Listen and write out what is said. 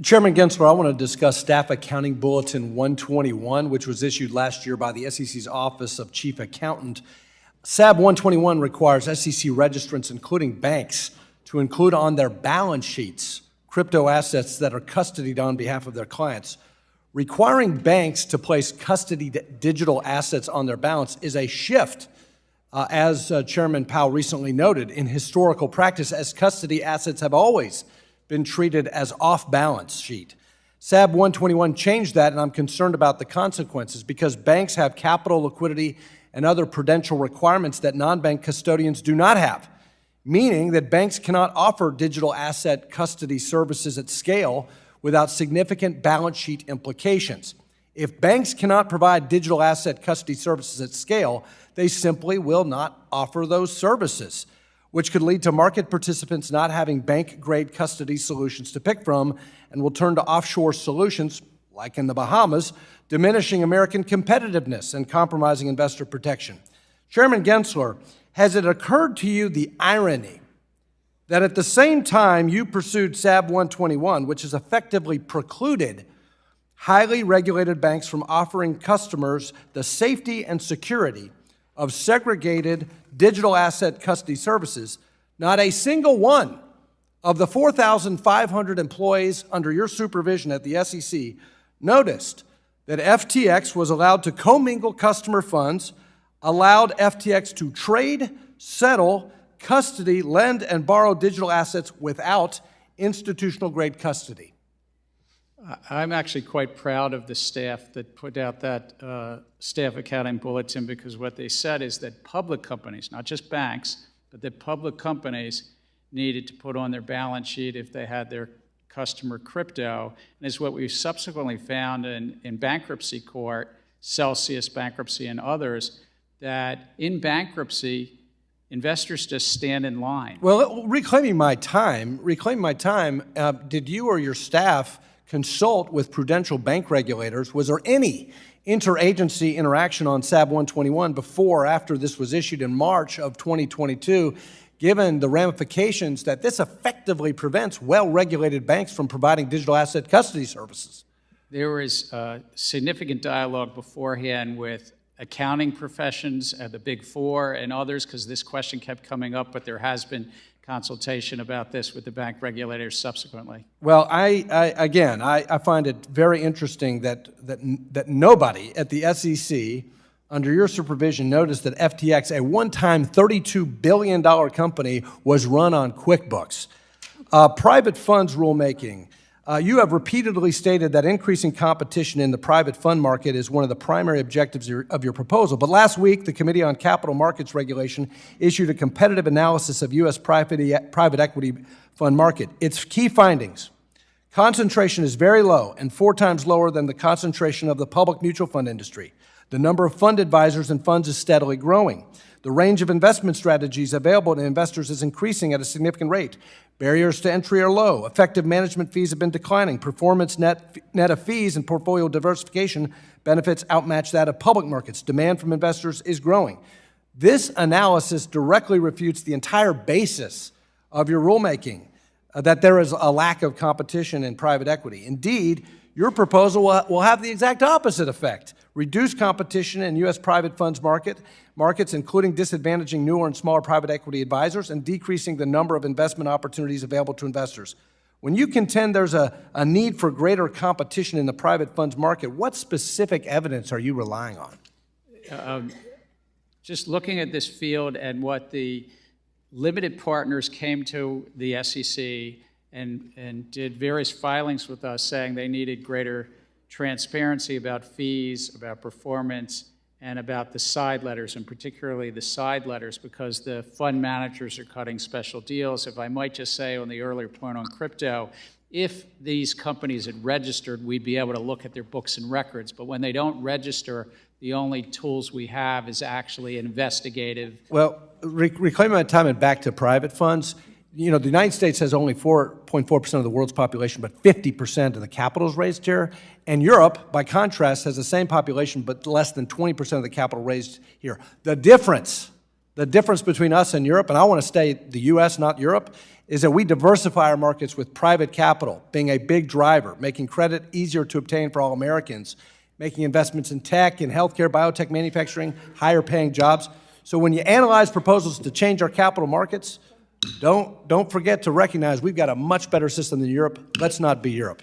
Chairman Gensler, I want to discuss Staff Accounting Bulletin 121, which was issued last year by the SEC's Office of Chief Accountant. SAB 121 requires SEC registrants, including banks, to include on their balance sheets crypto assets that are custodied on behalf of their clients. Requiring banks to place custodied digital assets on their balance is a shift, as Chairman Powell recently noted, in historical practice, as custody assets have always been treated as off-balance sheet. SAB 121 changed that, and I'm concerned about the consequences because banks have capital, liquidity, and other prudential requirements that non-bank custodians do not have, meaning that banks cannot offer digital asset custody services at scale without significant balance sheet implications. If banks cannot provide digital asset custody services at scale, they simply will not offer those services, which could lead to market participants not having bank-grade custody solutions to pick from and will turn to offshore solutions, like in the Bahamas, diminishing American competitiveness and compromising investor protection. Chairman Gensler, has it occurred to you the irony that at the same time you pursued SAB 121, which has effectively precluded highly regulated banks from offering customers the safety and security of segregated digital asset custody services, not a single one of the 4,500 employees under your supervision at the SEC noticed that FTX was allowed to commingle customer funds, allowed FTX to trade, settle, custody, lend, and borrow digital assets without institutional-grade custody? I'm actually quite proud of the staff that put out that staff accounting bulletin, because what they said is that public companies, not just banks, but that public companies needed to put on their balance sheet if they had their customer crypto. And it's what we subsequently found in bankruptcy court, Celsius bankruptcy and others, that in bankruptcy, investors just stand in line. Well, reclaiming my time, did you or your staff consult with prudential bank regulators? Was there any interagency interaction on SAB 121 before or after this was issued in March of 2022, given the ramifications that this effectively prevents well-regulated banks from providing digital asset custody services? There was significant dialogue beforehand with accounting professions at the Big Four and others, because this question kept coming up, but there has been consultation about this with the bank regulators subsequently. Well, I find it very interesting that nobody at the SEC, under your supervision, noticed that FTX, a one-time $32 billion company, was run on QuickBooks. Private funds rulemaking. You have repeatedly stated that increasing competition in the private fund market is one of the primary objectives of your proposal. But last week, the Committee on Capital Markets Regulation issued a competitive analysis of U.S. private equity fund market. Its key findings: concentration is very low and 4 times lower than the concentration of the public mutual fund industry. The number of fund advisors and funds is steadily growing. The range of investment strategies available to investors is increasing at a significant rate. Barriers to entry are low. Effective management fees have been declining. Performance net of fees and portfolio diversification benefits outmatch that of public markets. Demand from investors is growing. This analysis directly refutes the entire basis of your rulemaking, that there is a lack of competition in private equity. Indeed, your proposal will have the exact opposite effect: reduce competition in U.S. private funds markets, including disadvantaging newer and smaller private equity advisors and decreasing the number of investment opportunities available to investors. When you contend there's a need for greater competition in the private funds market, what specific evidence are you relying on? Just looking at this field and what the limited partners came to the SEC and did various filings with us saying they needed greater transparency about fees, about performance, and about the side letters, and particularly the side letters, because the fund managers are cutting special deals. If I might just say on the earlier point on crypto, if these companies had registered, we'd be able to look at their books and records. But when they don't register, the only tools we have is actually investigative. Well, reclaiming my time and back to private funds, you know, the United States has only 4.4% of the world's population, but 50% of the capital is raised here. And Europe, by contrast, has the same population, but less than 20% of the capital raised here. The difference between us and Europe, and I want to stay the U.S., not Europe, is that we diversify our markets with private capital being a big driver, making credit easier to obtain for all Americans, making investments in tech, in healthcare, biotech, manufacturing, higher paying jobs. So when you analyze proposals to change our capital markets, don't forget to recognize we've got a much better system than Europe. Let's not be Europe.